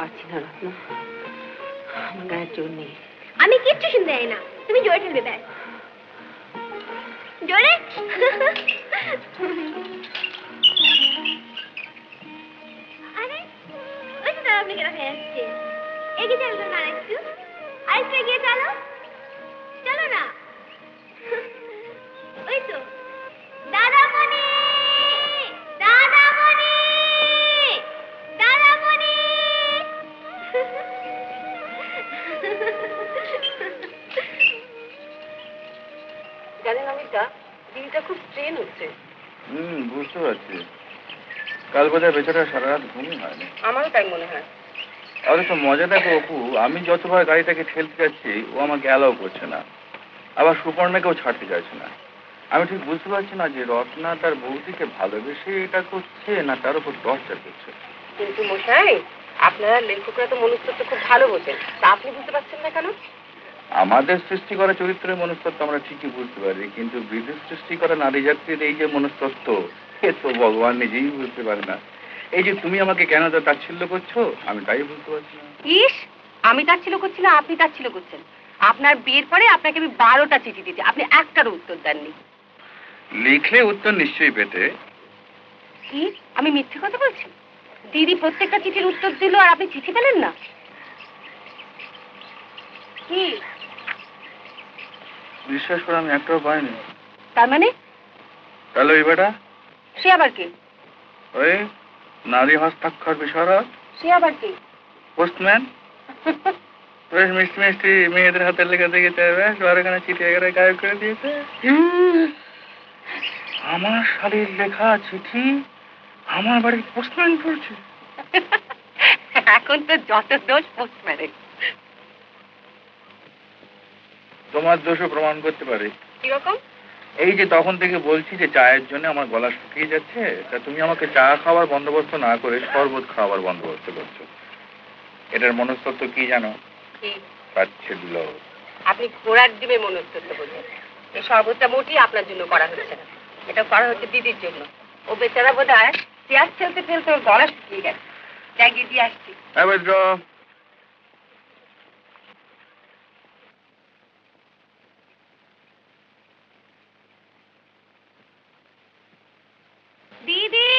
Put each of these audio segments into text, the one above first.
পারছি না রত্না, আমার গায়ের জোর নেই। আমি কিচ্ছু শুনতে চাই না, তুমি জোরে ঠেলবে ব্যাস। জোরে। আরে ওই তো দাদা আপনি কেনা খেয়ে যাচ্ছে, এগিয়ে চলতো না একটু, আরেকটু এগিয়ে চলো, চলো না। ওই তো দাদামণি, দাদামণি, দাদামণি। জানেন অমিতা, দিনটা খুব স্ট্রেন হচ্ছে। বুঝতে পারছি। কাল বোধহয় বেচারা সারা রাত ঘুমই হয়নি। আমারও তাই মনে হয়। আর তো মজা দেখো অপু, আমি যতবার গাড়িটাকে ঠেলতে যাচ্ছি ও আমাকে অ্যালাউ করছে না, আবার সুপর্ণাকেও ছাড়তে চাইছে না। আমি ঠিক বুঝতে পারছি না যে রত্না তার বৌদিকে ভালোবেসে এটা করছে না তার উপর টর্চার করছে। কিন্তু মশাই, আপনারা লেখকরা তো মনুষ্যত্ব খুব ভালো বোঝেন, তা আপনি বুঝতে পারছেন না কেন? আমাদের সৃষ্টি করা চরিত্রের মনস্তত্ব আমরা ঠিকই বুঝতে পারি, কিন্তু বিদেশ সৃষ্টি করা নারী জাতির এই যে মনস্তত্ব, এ তো ভগবান নিজেই বুঝতে পারে না। এই যে তুমি আমাকে কেন তো তাচ্ছিল্য করছো, আমি তাই বুঝতে পারছি না। ইস, আমি তাচ্ছিল্য করছি না, আপনি তাচ্ছিল্য করছেন। আপনার বিয়ের পরে আপনাকে আমি 12টা চিঠি দিতে, আপনি একটারও উত্তর দেননি। লিখলে উত্তর নিশ্চয়ই পেতে। কি, আমি মিথ্যে কথা বলছি? দিদি প্রত্যেকটা চিঠির উত্তর দিল আর আপনি চিঠি পেলেন না? কি বিশ্বাস করে আমি একটাও পাইনি। তার মানে? তাহলে ওই বেটা? সে আবার কি? ওই নারী হস্তাক্ষর বিশারদ। সে আবার কি? পোস্টম্যান। বেশ মিষ্টি মিষ্টি মেয়েদের হাতে লেখা দেখেছে, বেশ বারোখানে চিঠি এগারে গায়েব করে দিয়েছে। আমার শালীর লেখা চিঠি আমার বাড়ির পোস্টম্যান পড়ছে। এখন তো যত দোষ পোস্টম্যানের। তোমার দোষও প্রমাণ করতে পারি। কিরকম? এই যে তখন থেকে বলছি যে চায়ের জন্য আমার গলা শুকিয়ে যাচ্ছে, তা তুমি আমাকে চা খাওয়ার বন্দোবস্ত না করে শরবত খাওয়ার বন্দোবস্ত করছো। এটার মনস্তত্ব কি জানো? কি? তাচ্ছিল্য। আপনি ঘোড়ার ডিমে মনস্তত্ব বোঝেন। এই শরবতটা মোটেই আপনার জন্য করা হচ্ছে না, এটা করা হচ্ছে দিদির জন্য। ও বেচারা বোধ হয় চেয়ার ঠেলতে ঠেলতে ওর গলা শুকিয়ে গেছে। জাগিয়ে দিয়ে আসছি। দিদি,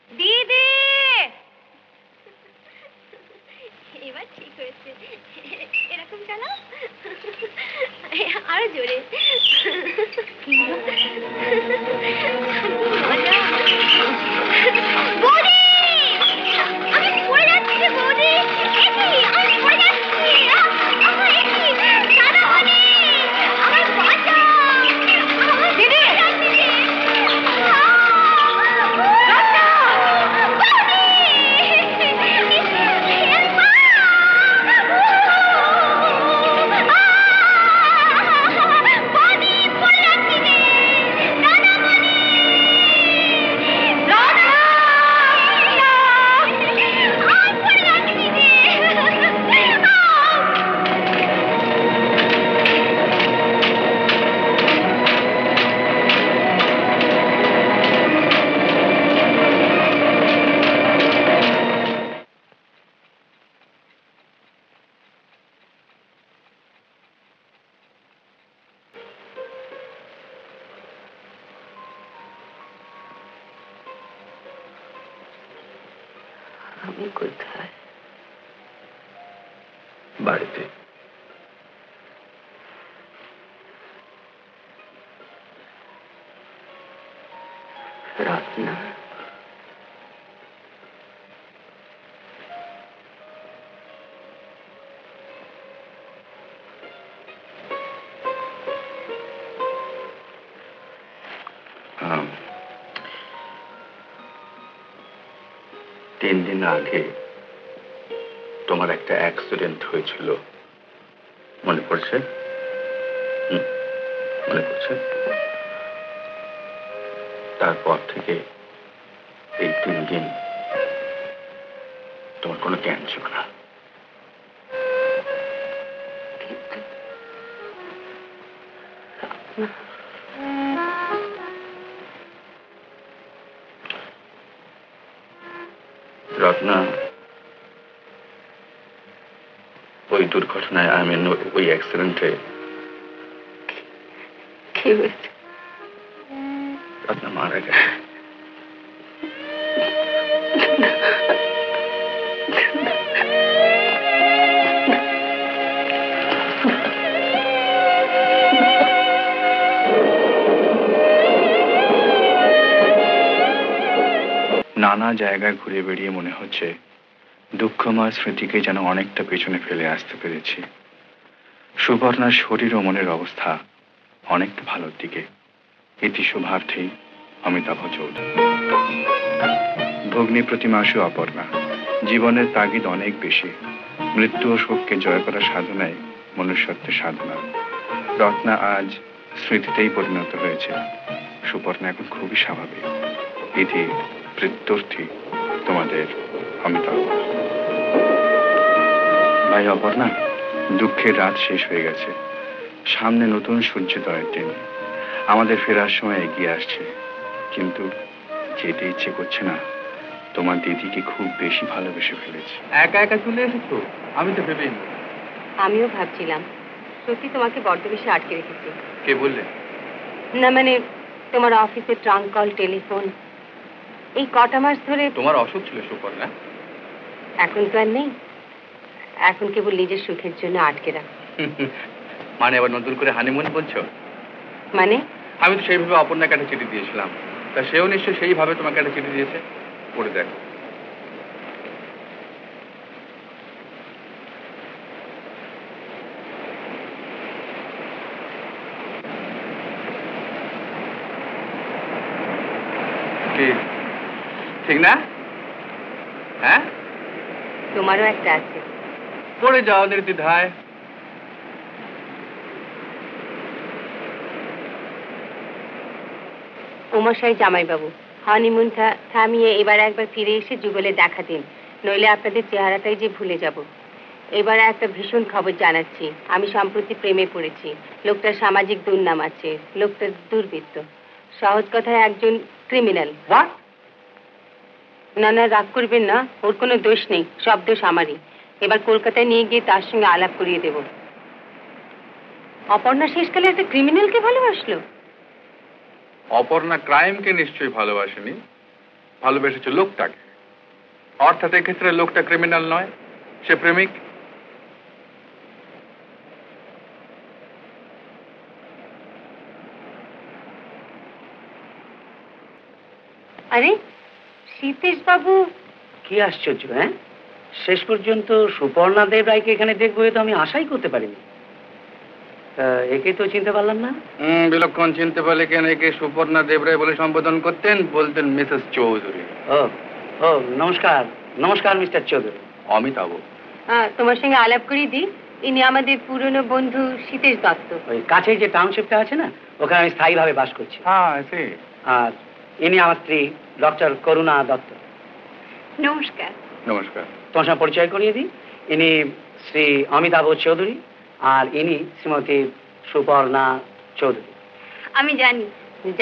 দিদি। এবার ঠিক হয়েছে, এরকম চলো, আরো জোরে। বৌদি, আমি পড়ে যাচ্ছি রে বৌদি, আমি পড়ে যাচ্ছি। দাদামণি, আমার বাঁচাও, দিদি। আমি কোথায়? বাড়িতে। রত্না, তিন দিন আগে তোমার একটা অ্যাক্সিডেন্ট হয়েছিল, মনে পড়ছে? মনে পড়ছে? তারপর থেকে এই 3 দিন তোমার কোনো জ্ঞান ছিল না। রত্না, ওই দুর্ঘটনায় ওই অ্যাক্সিডেন্টে কি হয়েছে? রত্না মারা গেছে। নানা জায়গায় ঘুরে বেড়িয়ে মনে হচ্ছে দুঃখময় স্মৃতিকে যেন অনেকটা পেছনে ফেলে আসতে পেরেছি। সুবর্ণার শরীর ও মনের অবস্থা অনেকটা ভালোর দিকে। ইতি শুভার্থী, অমিতাভ চৌধুরী। ভগ্নী প্রতিমাসু অপর্ণা। জীবনের তাগিদ অনেক বেশি। মৃত্যু ও শোককে জয় করার সাধনায় মনুষ্যত্বের সাধনা। রত্না আজ স্মৃতিতেই পরিণত হয়েছে। সুবর্ণা এখন খুবই স্বাভাবিক। ইতি প্রত্যর্থী, তোমাদের অমিতাভ। ভাই অপর্ণা, দুঃখের রাত শেষ হয়ে গেছে। সামনে নতুন সূর্যোদয়ের দিন। আমাদের ফেরার সময় এগিয়ে আসছে, কিন্তু যেতে ইচ্ছে করছে না। তোমার দিদিকে খুব বেশি ভালোবেসে ফেলেছে। একা একা চলে এসেছো? আমি তো ভেবেই না। আমিও ভাবছিলাম সত্যি তোমাকে বড্ড বেশি আটকে রেখেছি। কে বললে? না মানে তোমার অফিসের ট্রাঙ্ক কল, টেলিফোন, এই কটা মাস ধরে। তোমার অসুখ ছিল সুপর্ণা? এখন তো আর নেই। এখন কেবল নিজের সুখের জন্য আটকে রাখ। মানে আবার নতুন করে হানিমুন বলছো? মানে আমি তো সেইভাবে অপর্ণাকে একটা চিঠি দিয়েছিলাম, তা সেও নিশ্চয়ই সেইভাবে তোমাকে একটা চিঠি দিয়েছে। পড়ে দেখো। ঠিক না? হ্যাঁ, তোমারও একটা আছে। পড়ে যাও নির্দ্বিধায়। উমাশাই জামাইবাবু, হানিমুনটা থামিয়ে এবার একবার ফিরে এসে যুগলে দেখা দিন, নইলে আপনাদের চেহারাটাই যে ভুলে যাব। এবার একটা ভীষণ খবর জানাচ্ছি। আমি সম্প্রতি প্রেমে পড়েছি। লোকটার সামাজিক দুর্নাম আছে, লোকটা দুর্বৃত্ত। সহজ কথায় একজন ক্রিমিনাল। না না, রাগ করবেন না, ওর কোনো দোষ নেই, সব দোষ আমারই। এবার কলকাতায় নিয়ে গিয়ে তার সঙ্গে আলাপ করিয়ে দেব। অপর্ণা শেষকালে একটা ক্রিমিনালকে ভালোবাসলো? অপর্ণা ক্রাইমকে নিশ্চয়ই ভালোবাসেনি, ভালোবেসেছে লোকটাকে। অর্থাৎ এক্ষেত্রে লোকটা ক্রিমিনাল নয়, সে প্রেমিক। আরে সীতেশ বাবু, কি আশ্চর্য! হ্যাঁ, শেষ পর্যন্ত সুপর্ণা দেব রায়কে এখানে দেখবো তো আমি আশাই করতে পারিনি। একে তো চিনতে পারলাম না। বিলক্ষণ চিনতে পারলে কেন? একে সুপর্ণা দেব রায় বলে সম্বোধন করতেন, বলতেন মিসেস চৌধুরী। ও ও, নমস্কার। নমস্কার মিস্টার চৌধুরী। অমিতাভ। তোমার সঙ্গে আলাপ করিয়ে দিই, ইনি আমাদের পুরনো বন্ধু সীতেশ দত্ত। ওই কাছেই যে টাউনশিপটা আছে না, ওখানে আমি স্থায়ীভাবে বাস করছি। হ্যাঁ, আর ইনি আমার স্ত্রী ডক্টর করুণা দত্ত। নমস্কার। নমস্কার। তোমার সঙ্গে পরিচয় করিয়ে দিই, ইনি শ্রী অমিতাভ চৌধুরী, আর ইনি শ্রীমতী সুপর্ণা চৌধুরী। আমি জানি।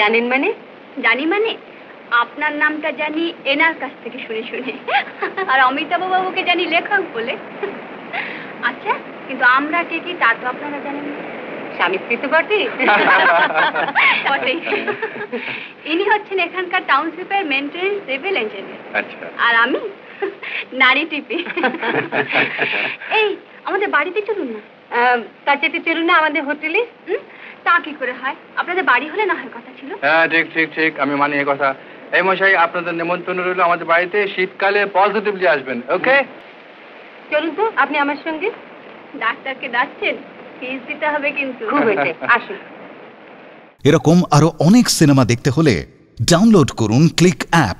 জানেন মানে? জানি মানে আপনার নামটা জানি এনার কাছ থেকে শুনে শুনে, আর অমিতাভ বাবুকে জানি লেখক বলে। আচ্ছা, কিন্তু আমরা কে কি তা তো আপনারা জানেন না। স্বামী স্ত্রী তো বটে। বটেই। ইনি হচ্ছেন এখানকার টাউনশিপের মেইনটেনেন্স সিভিল ইঞ্জিনিয়ার। আচ্ছা। আর আমি নারী টিপি। এই আমাদের বাড়িতে চলুন না। তার যেতে চলুন না আমাদের হোটেলে। তা কি করে হয়? আপনাদের বাড়ি হলে না হয় কথা ছিল। হ্যাঁ, ঠিক ঠিক ঠিক, আমি মানি এ কথা। এই মশাই, আপনাদের নিমন্ত্রণ রইল আমাদের বাড়িতে। শীতকালে পজিটিভলি আসবেন। ওকে, চলুন তো আপনি আমার সঙ্গে। ডাক্তারকে ডাকছেন, ফিস দিতে হবে কিন্তু। খুব হয়েছে, আসুন। এরকম আরো অনেক সিনেমা দেখতে হলে ডাউনলোড করুন ক্লিক অ্যাপ।